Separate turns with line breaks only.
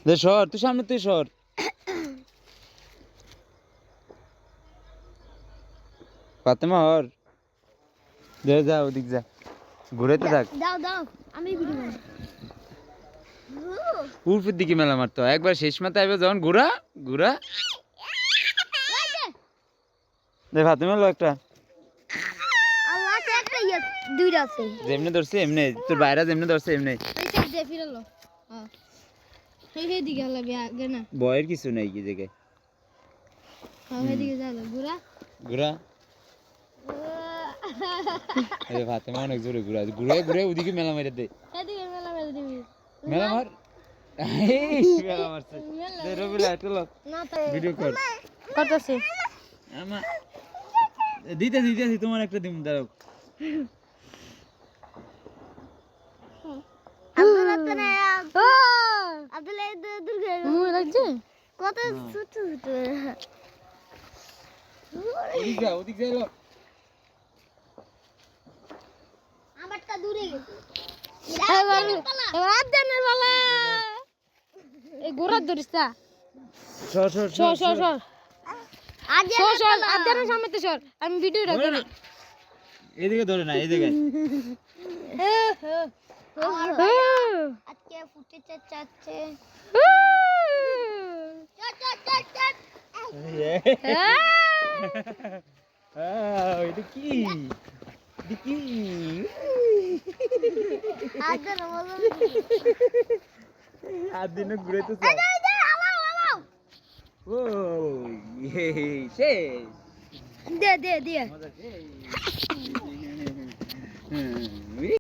দে সর, তুই সামনে তুই সর। ফাতেমা হর দে, যা ওদিক যা, ঘুরাইতে থাক।
দাও দাও আমি ভিডিও বানাই।
পূর্বের দিকে মেলা মারতো একবার শেষ মাথায় আইবে যখন ঘুরা ঘুরা। দে ফাতেমা লো একটা।
আল্লাহ একটা ইয়ে দুইটা আছে।
যেমনে ধরছে এমনি, তোর বাইরা যেমনে ধরছে এমনি।
এই সাইড দিয়ে ফিরালো। হ্যাঁ এই দিকে লাগবে আগে না।
বয়ের কিছু নাই কি জায়গায়।
হ্যাঁ এই দিকে যা ঘুরা।
ঘুরা। আরে ফাতেমা অনেক জোরে ঘুরা, ঘুরে ঘুরে ওদিকে মেলা মেরে দে।
এদিকে মেলা মেলা দিবি।
মেলা মার। এই মেলা মারছে। দে রবিলা চলো
না তো
ভিডিও কর।
করতেছি।
আমা দিতে তোমার একটা দিম, দাঁড়াও।
আব্দুল্লাহ তো না আব্দুল্লাহ দূর গেল মুই লাগছে কত ছোট ছোট
ওদিক যা লো।
আমারটা দূরে গেছে এবার আদানের বালা এই গোরা ধরিস না
সর সর
সর সর সর আদানের সামনে তো সর আমি ভিডিওটা করি
এদিকে ধরে না, এদিকে।
আজকে ফুটে চাচ্ছে
এটা কি, এটা কি? আর দিনে ঘুরাইতেছে। ও শেষ।
দে দে দে
মজা শেষ।